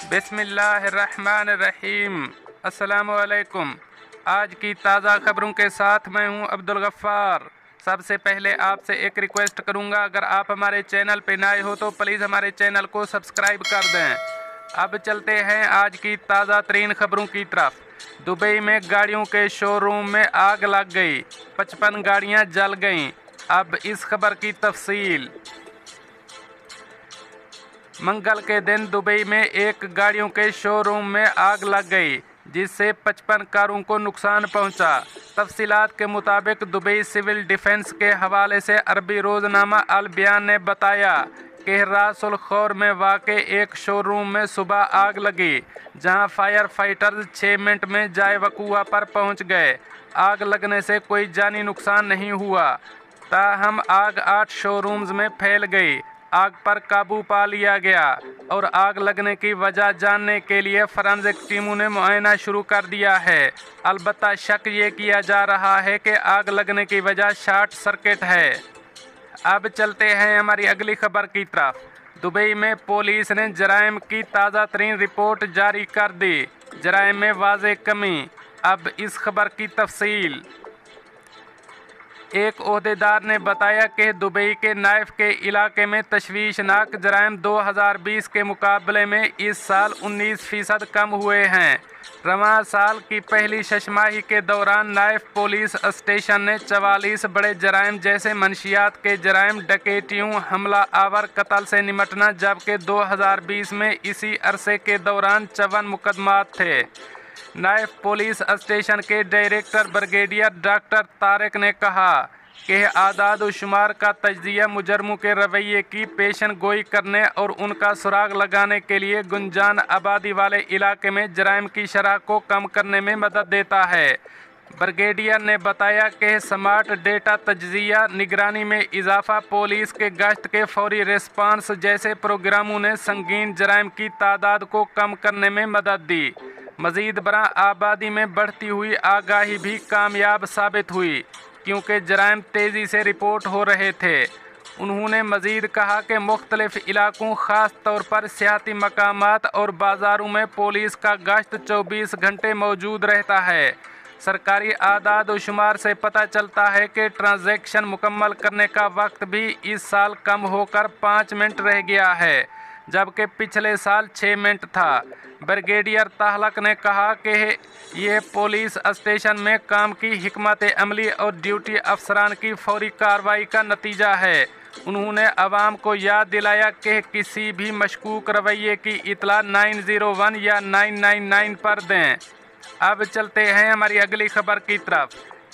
बिस्मिल्लाहिर्रहमानिर्रहीम। अस्सलामुअलैकुम। आज की ताज़ा खबरों के साथ मैं हूं अब्दुल गफ्फार। सबसे पहले आपसे एक रिक्वेस्ट करूंगा, अगर आप हमारे चैनल पे नए हो तो प्लीज़ हमारे चैनल को सब्सक्राइब कर दें। अब चलते हैं आज की ताज़ा तरीन खबरों की तरफ। दुबई में गाड़ियों के शोरूम में आग लग गई, 55 गाड़ियां जल गईं। अब इस खबर की तफसील। मंगल के दिन दुबई में एक गाड़ियों के शोरूम में आग लग गई, जिससे 55 कारों को नुकसान पहुंचा। तफसीलात के मुताबिक दुबई सिविल डिफेंस के हवाले से अरबी रोज़नामा अल बयान ने बताया कि रास अल खौर में वाक़े एक शोरूम में सुबह आग लगी, जहां फायर फाइटर्स 6 मिनट में जाए वक़ूआ पर पहुंच गए। आग लगने से कोई जानी नुकसान नहीं हुआ, ताहम आग 8 शोरूम्स में फैल गई। आग पर काबू पा लिया गया और आग लगने की वजह जानने के लिए फॉरेंसिक टीमों ने मुआयना शुरू कर दिया है। अलबत्ता शक ये किया जा रहा है कि आग लगने की वजह शॉर्ट सर्किट है। अब चलते हैं हमारी अगली खबर की तरफ। दुबई में पुलिस ने जराइम की ताज़ा तरीन रिपोर्ट जारी कर दी। जराइम में वाज़ेह कमी। अब इस खबर की तफसील। एक ओहदेदार ने बताया कि दुबई के नाइफ के इलाके में तशवीशनाक जराइम 2020 के मुकाबले में इस साल 19% कम हुए हैं। रवां साल की पहली छमाही के दौरान नाइफ पुलिस स्टेशन ने 44 बड़े जराइम जैसे मनशियात के जराइम, डकैतियों, हमला आवर, कत्ल से निमटना, जबकि 2020 में इसी अरसे के दौरान 54 मुकदमात थे। नाइफ पुलिस स्टेशन के डायरेक्टर ब्रिगेडियर डॉक्टर तारिक ने कहा कि आदाद व शुमार का तज्जिया मुजरमों के रवैये की पेशन गोई करने और उनका सुराग लगाने के लिए गुंजान आबादी वाले इलाके में जराइम की शरह को कम करने में मदद देता है। ब्रिगेडियर ने बताया कि स्मार्ट डेटा तज्जिया, निगरानी में इजाफा, पुलिस के गश्त के फौरी रिस्पांस जैसे प्रोग्रामों ने संगीन जराइम की तादाद को कम करने में मदद दी। मज़ीद बरां आबादी में बढ़ती हुई आगाही भी कामयाब साबित हुई, क्योंकि जराइम तेज़ी से रिपोर्ट हो रहे थे। उन्होंने मज़ीद कहा कि मुख्तलिफ़ इलाकों, ख़ास तौर पर सियाती मकामात और बाज़ारों में पुलिस का गश्त 24 घंटे मौजूद रहता है। सरकारी आदाद व शुमार से पता चलता है कि ट्रांजैक्शन मुकम्मल करने का वक्त भी इस साल कम होकर 5 मिनट रह गया है, जबकि पिछले साल 6 मिनट था। ब्रिगेडियर ताहलक ने कहा कि यह पुलिस स्टेशन में काम की हिकमत अमली और ड्यूटी अफसरान की फौरी कार्रवाई का नतीजा है। उन्होंने आवाम को याद दिलाया कि किसी भी मशकूक रवैये की इतला 901 या 999 पर दें। अब चलते हैं हमारी अगली खबर की तरफ।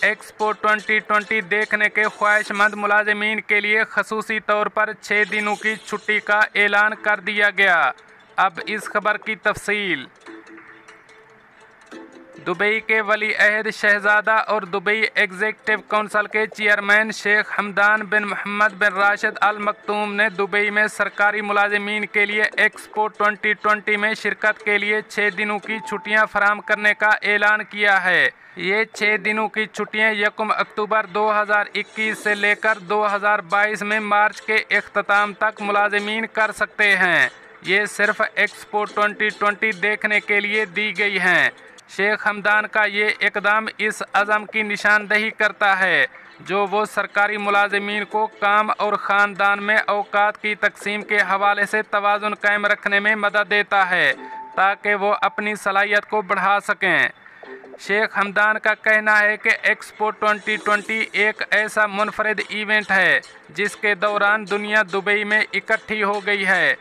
एक्सपो 2020 देखने के ख्वाहिशमंद मुलाजिमीन के लिए खसूसी तौर पर 6 दिनों की छुट्टी का ऐलान कर दिया गया। अब इस खबर की तफसील। दुबई के वली अहद शहजादा और दुबई एग्जीक्यूटिव काउंसिल के चेयरमैन शेख हमदान बिन मोहम्मद बिन राशिद अल मक्तूम ने दुबई में सरकारी मुलाजिमीन के लिए एक्सपो 2020 में शिरकत के लिए 6 दिनों की छुट्टियां फराहम करने का ऐलान किया है। ये 6 दिनों की छुट्टियां 1 अक्टूबर 2021 से लेकर 2022 में मार्च के इख्तिताम तक मुलाजिमीन कर सकते हैं। ये सिर्फ एक्सपो 2020 देखने के लिए दी गई हैं। शेख हमदान का ये इकदाम इस अज़म की निशानदही करता है जो वो सरकारी मुलाजिमीन को काम और ख़ानदान में औकात की तकसीम के हवाले से तवाज़ुन कायम रखने में मदद देता है, ताकि वो अपनी सलाहियत को बढ़ा सकें। शेख हमदान का कहना है कि एक्सपो 2020 एक ऐसा मुनफरिद इवेंट है जिसके दौरान दुनिया दुबई में इकट्ठी हो गई है।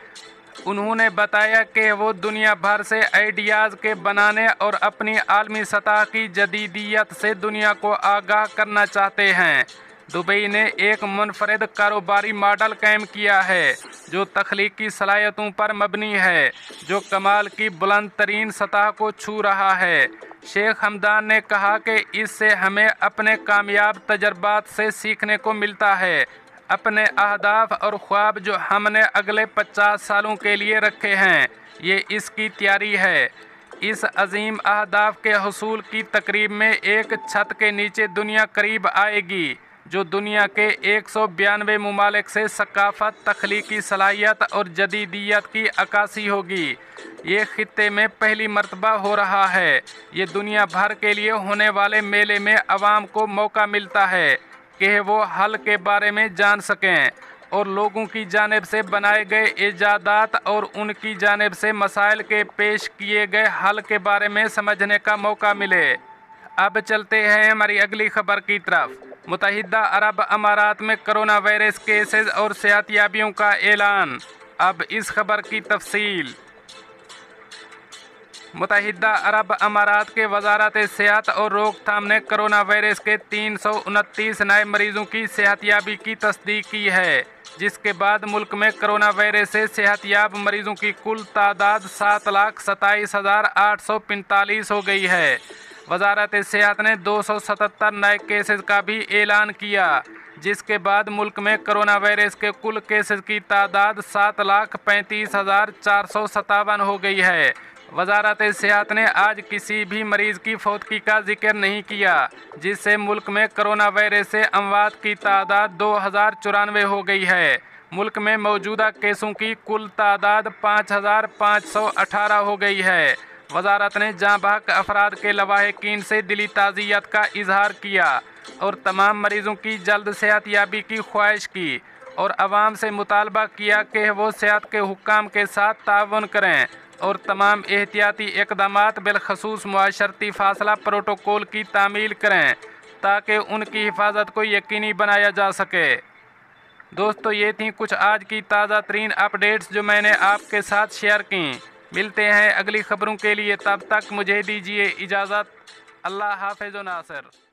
उन्होंने बताया कि वो दुनिया भर से आइडियाज़ के बनाने और अपनी आलमी सतह की जदीदियत से दुनिया को आगाह करना चाहते हैं। दुबई ने एक मुनफरिद कारोबारी मॉडल कायम किया है जो तख्लीकी सलाहियतों पर मबनी है, जो कमाल की बुलंद तरीन सतह को छू रहा है। शेख हमदान ने कहा कि इससे हमें अपने कामयाब तजर्बात से सीखने को मिलता है। अपने अहदाफ और ख्वाब जो हमने अगले 50 सालों के लिए रखे हैं, ये इसकी तैयारी है। इस अजीम अहदाफ के हसूल की तकरीब में एक छत के नीचे दुनिया करीब आएगी। जो दुनिया के 192 ममालिक से सकाफत, तख्लीकी सलाहियत और जदीदियत की अक्कासी होगी। ये खित्ते में पहली मर्तबा हो रहा है। ये दुनिया भर के लिए होने वाले मेले में अवाम को मौका मिलता है कि वो हल के बारे में जान सकें और लोगों की जानिब से बनाए गए इजादात और उनकी जानिब से मसाइल के पेश किए गए हल के बारे में समझने का मौका मिले। अब चलते हैं हमारी अगली खबर की तरफ। मुत्तहिदा अरब अमारात में कोरोना वायरस केसेस और सेहतियाबियों का ऐलान। अब इस खबर की तफसील। मुत्तहिदा अरब अमारात के वजारत सेहत और रोकथाम ने कोरोना वायरस के 329 नए मरीजों की सेहतियाबी की तस्दीक की है, जिसके बाद मुल्क में कोरोना वायरस से सेहतियाब मरीजों की कुल तादाद 7,27,845 हो गई है। वजारत सेहत ने 277 नए केसेस का भी ऐलान किया, जिसके बाद मुल्क में कोरोना वायरस के कुल केसेस की तादाद 7,35,457 हो गई है। वजारत सेहत ने आज किसी भी मरीज़ की फौतगी का जिक्र नहीं किया, जिससे मुल्क में कोरोना वायरस से अमवात की तादाद 2,094 हो गई है। मुल्क में मौजूदा केसों की कुल तादाद 5,518 हो गई है। वजारत ने जाँ बहक अफराद के लवाहिकीन से दिली ताज़ियत का इजहार किया और तमाम मरीज़ों की जल्द सेहतियाबी की ख्वाहिश की और आवाम से मुतालबा किया कि वो सेहत के हुक्काम के साथ ताउन करें और तमाम एहतियाती इक़दामात बिलखसूस मुआशरती फासला प्रोटोकॉल की तामील करें ताकि उनकी हिफाजत को यकीनी बनाया जा सके। दोस्तों, ये थी कुछ आज की ताज़ा तरीन अपडेट्स जो मैंने आपके साथ शेयर की। मिलते हैं अगली खबरों के लिए, तब तक मुझे दीजिए इजाज़त। अल्लाह हाफ़िज़ नासिर।